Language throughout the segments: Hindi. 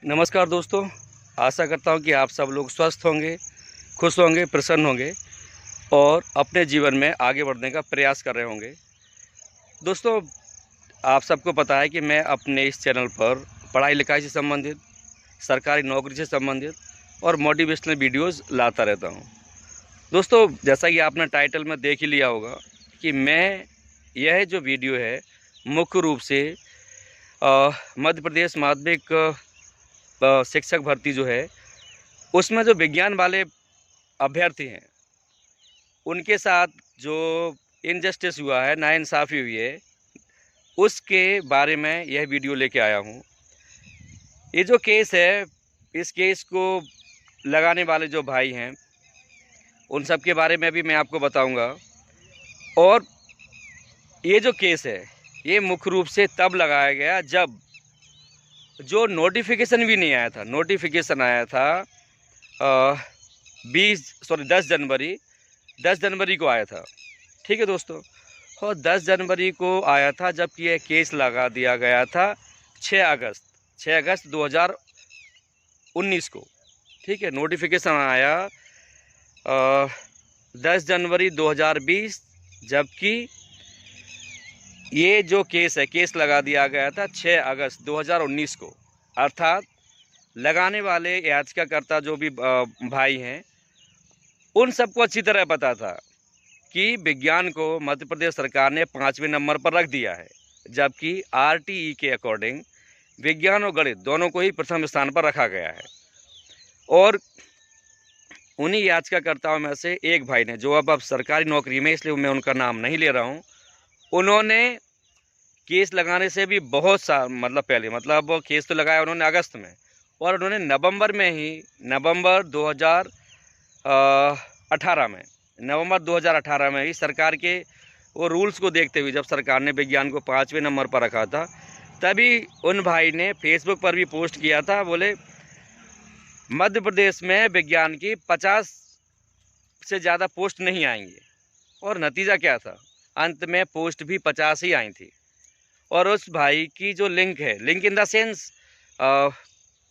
नमस्कार दोस्तों, आशा करता हूँ कि आप सब लोग स्वस्थ होंगे, खुश होंगे, प्रसन्न होंगे और अपने जीवन में आगे बढ़ने का प्रयास कर रहे होंगे। दोस्तों, आप सबको पता है कि मैं अपने इस चैनल पर पढ़ाई-लिखाई से संबंधित, सरकारी नौकरी से संबंधित और मोटिवेशनल वीडियोज़ लाता रहता हूँ। दोस्तों, जैसा कि आपने टाइटल में देख ही लिया होगा कि यह जो वीडियो है मुख्य रूप से मध्य प्रदेश माध्यमिक शिक्षक भर्ती जो है, उसमें जो विज्ञान वाले अभ्यर्थी हैं, उनके साथ जो इनजस्टिस हुआ है, नाइंसाफ़ी हुई है, उसके बारे में यह वीडियो लेके आया हूँ। ये जो केस है, इस केस को लगाने वाले जो भाई हैं, उन सब के बारे में भी मैं आपको बताऊँगा। और ये जो केस है, ये मुख्य रूप से तब लगाया गया जब जो नोटिफिकेशन भी नहीं आया था। नोटिफिकेशन आया था 10 जनवरी को आया था। ठीक है दोस्तों, और 10 जनवरी को आया था, जबकि यह केस लगा दिया गया था 6 अगस्त 2019 को। ठीक है, नोटिफिकेशन आया 10 जनवरी 2020, जबकि ये जो केस लगा दिया गया था 6 अगस्त 2019 को। अर्थात लगाने वाले याचिकाकर्ता जो भी भाई हैं, उन सबको अच्छी तरह पता था कि विज्ञान को मध्य प्रदेश सरकार ने 5वें नंबर पर रख दिया है, जबकि आरटीई के अकॉर्डिंग विज्ञान और गणित दोनों को ही प्रथम स्थान पर रखा गया है। और उन्हीं याचिकाकर्ताओं में से एक भाई ने, जो अब सरकारी नौकरी में, इसलिए मैं उनका नाम नहीं ले रहा हूँ, उन्होंने केस लगाने से भी बहुत पहले, मतलब केस तो लगाया उन्होंने अगस्त में, और उन्होंने नवंबर 2018 में ही सरकार के वो रूल्स को देखते हुए, जब सरकार ने विज्ञान को 5वें नंबर पर रखा था, तभी उन भाई ने फेसबुक पर भी पोस्ट किया था। बोले मध्य प्रदेश में विज्ञान की 50 से ज़्यादा पोस्ट नहीं आएंगी। और नतीजा क्या था? अंत में पोस्ट भी 50 ही आई थी। और उस भाई की जो लिंक है, लिंक इन द सेंस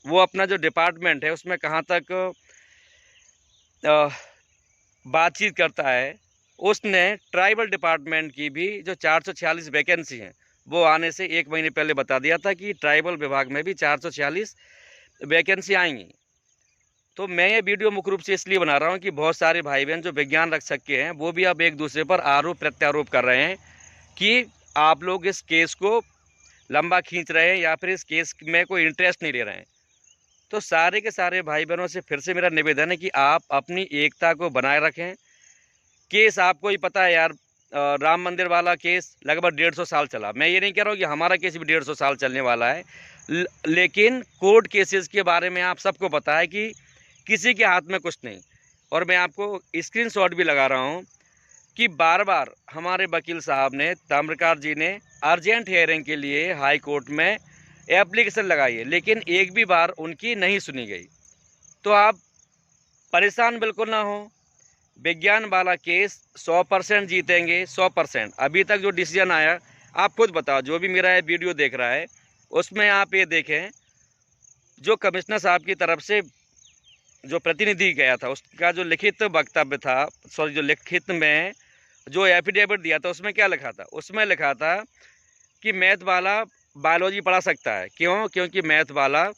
वो अपना जो डिपार्टमेंट है उसमें कहाँ तक बातचीत करता है, उसने ट्राइबल डिपार्टमेंट की भी जो 446 वैकेंसी हैं, वो आने से 1 महीने पहले बता दिया था कि ट्राइबल विभाग में भी 446 वैकेंसी आएंगी। तो मैं ये वीडियो मुख्य रूप से इसलिए बना रहा हूँ कि बहुत सारे भाई बहन जो विज्ञान रक्षक के हैं, वो भी अब एक दूसरे पर आरोप प्रत्यारोप कर रहे हैं कि आप लोग इस केस को लंबा खींच रहे हैं या फिर इस केस में कोई इंटरेस्ट नहीं ले रहे हैं। तो सारे के सारे भाई बहनों से फिर से मेरा निवेदन है कि आप अपनी एकता को बनाए रखें। केस आपको ही पता है यार, राम मंदिर वाला केस लगभग 150 साल चला। मैं ये नहीं कह रहा हूँ कि हमारा केस भी 150 साल चलने वाला है, लेकिन कोर्ट केसेस के बारे में आप सबको पता है कि किसी के हाथ में कुछ नहीं। और मैं आपको स्क्रीनशॉट भी लगा रहा हूँ कि बार बार हमारे वकील साहब ने, ताम्रकार जी ने, अर्जेंट हियरिंग के लिए हाई कोर्ट में एप्लीकेशन लगाई है, लेकिन एक भी बार उनकी नहीं सुनी गई। तो आप परेशान बिल्कुल ना हो। विज्ञान वाला केस 100% जीतेंगे, 100%। अभी तक जो डिसीजन आया, आप खुद बताओ, जो भी मेरा ये वीडियो देख रहा है उसमें आप ये देखें, जो कमिश्नर साहब की तरफ से जो प्रतिनिधि गया था, उसका जो लिखित वक्तव्य था, जो लिखित में जो एफिडेविट दिया था, उसमें क्या लिखा था? उसमें लिखा था कि मैथ वाला बायोलॉजी पढ़ा सकता है। क्यों? क्योंकि मैथ वाला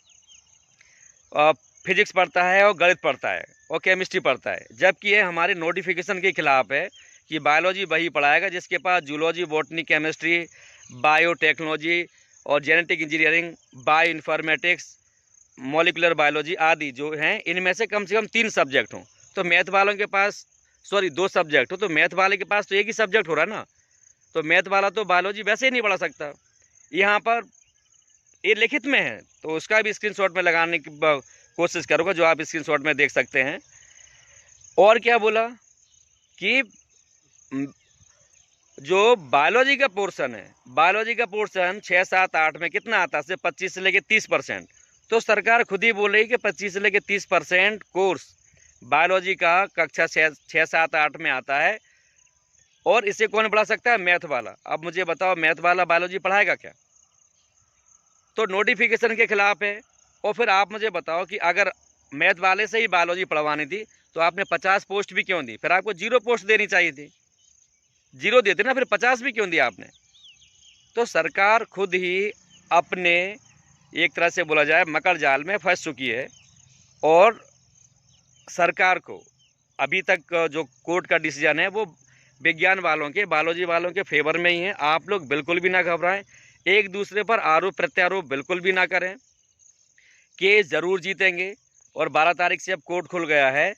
फिजिक्स पढ़ता है और गणित पढ़ता है और केमिस्ट्री पढ़ता है। जबकि ये हमारे नोटिफिकेशन के खिलाफ है कि बायोलॉजी वही पढ़ाएगा जिसके पास जूलॉजी, बॉटनी, केमिस्ट्री, बायोटेक्नोलॉजी और genetic engineering, bio informatics, molecular biology आदि जो हैं, इनमें से कम 3 सब्जेक्ट हों। तो मैथ वालों के पास 2 सब्जेक्ट हो, तो मैथ वाले के पास तो एक ही सब्जेक्ट हो रहा है ना। तो मैथ वाला तो बायोलॉजी वैसे ही नहीं पढ़ा सकता। यहाँ पर ये लिखित में है, तो उसका भी स्क्रीनशॉट में लगाने की कोशिश करूँगा, जो आप स्क्रीनशॉट में देख सकते हैं। और क्या बोला कि जो बायोलॉजी का पोर्शन है, बायोलॉजी का पोर्शन 6, 7, 8 में कितना आता है? सिर्फ 25 से लेकर 30%। तो सरकार खुद ही बोल रही कि 25 से लेकर 30% कोर्स बायोलॉजी का कक्षा 6, 7, 8 में आता है। और इसे कौन पढ़ा सकता है? मैथ वाला। अब मुझे बताओ, मैथ वाला बायोलॉजी पढ़ाएगा क्या? तो नोटिफिकेशन के खिलाफ है। और फिर आप मुझे बताओ कि अगर मैथ वाले से ही बायोलॉजी पढ़वानी थी तो आपने 50 पोस्ट भी क्यों दी? फिर आपको 0 पोस्ट देनी चाहिए थी, 0 देते ना, फिर 50 भी क्यों दिया आपने? तो सरकार खुद ही अपने, एक तरह से बोला जाए, मकर जाल में फंस चुकी है। और सरकार को अभी तक जो कोर्ट का डिसीजन है वो विज्ञान वालों के, बायोलॉजी वालों के फेवर में ही है। आप लोग बिल्कुल भी ना घबराएं, एक दूसरे पर आरोप प्रत्यारोप बिल्कुल भी ना करें। केस ज़रूर जीतेंगे। और 12 तारीख से अब कोर्ट खुल गया है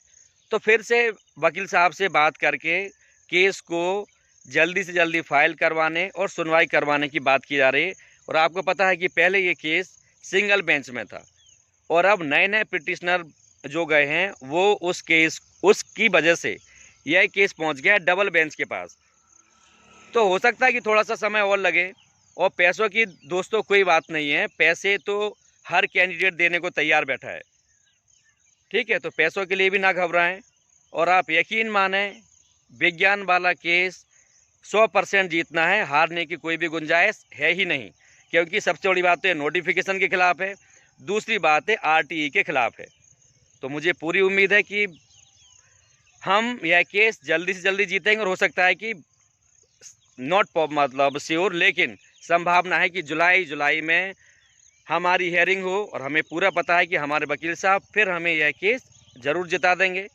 तो फिर से वकील साहब से बात करके केस को जल्दी से जल्दी फाइल करवाने और सुनवाई करवाने की बात की जा रही है। और आपको पता है कि पहले ये केस सिंगल बेंच में था और अब नए नए पिटिशनर जो गए हैं वो उसकी वजह से यह केस पहुंच गया डबल बेंच के पास। तो हो सकता है कि थोड़ा सा समय और लगे। और पैसों की दोस्तों कोई बात नहीं है, पैसे तो हर कैंडिडेट देने को तैयार बैठा है, ठीक है? तो पैसों के लिए भी ना घबराएं। और आप यकीन मानें, विज्ञान वाला केस 100% जीतना है, हारने की कोई भी गुंजाइश है ही नहीं। क्योंकि सबसे बड़ी बात तो नोटिफिकेशन के खिलाफ है, दूसरी बात है RTE के खिलाफ है। तो मुझे पूरी उम्मीद है कि हम यह केस जल्दी से जल्दी जीतेंगे। और हो सकता है कि नॉट मतलब श्योर, लेकिन संभावना है कि जुलाई में हमारी हियरिंग हो। और हमें पूरा पता है कि हमारे वकील साहब फिर हमें यह केस ज़रूर जिता देंगे।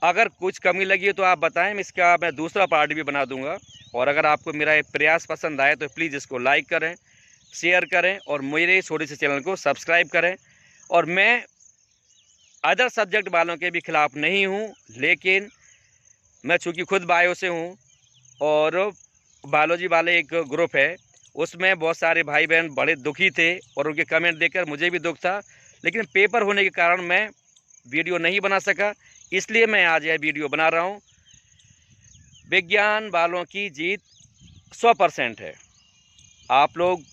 अगर कुछ कमी लगी हो तो आप बताएं, इसका मैं दूसरा पार्ट भी बना दूंगा। और अगर आपको मेरा ये प्रयास पसंद आए तो प्लीज़ इसको लाइक करें, शेयर करें और मेरे छोटे से चैनल को सब्सक्राइब करें। और मैं अदर सब्जेक्ट वालों के भी खिलाफ़ नहीं हूँ, लेकिन मैं चूँकि खुद बायो से हूँ और बायोलॉजी वाले एक ग्रुप है, उसमें बहुत सारे भाई बहन बड़े दुखी थे और उनके कमेंट देखकर मुझे भी दुख था। लेकिन पेपर होने के कारण मैं वीडियो नहीं बना सका, इसलिए मैं आज यह वीडियो बना रहा हूँ। विज्ञान वालों की जीत 100% है। आप लोग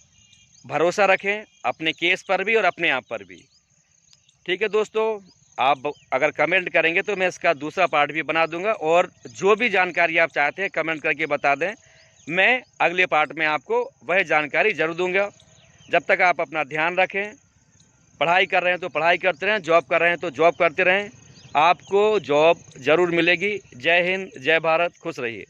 भरोसा रखें अपने केस पर भी और अपने आप पर भी, ठीक है दोस्तों? आप अगर कमेंट करेंगे तो मैं इसका दूसरा पार्ट भी बना दूंगा। और जो भी जानकारी आप चाहते हैं कमेंट करके बता दें, मैं अगले पार्ट में आपको वह जानकारी ज़रूर दूंगा। जब तक आप अपना ध्यान रखें, पढ़ाई कर रहे हैं तो पढ़ाई करते रहें, जॉब कर रहे हैं तो जॉब करते रहें, आपको जॉब ज़रूर मिलेगी। जय हिंद, जय भारत, खुश रहिए।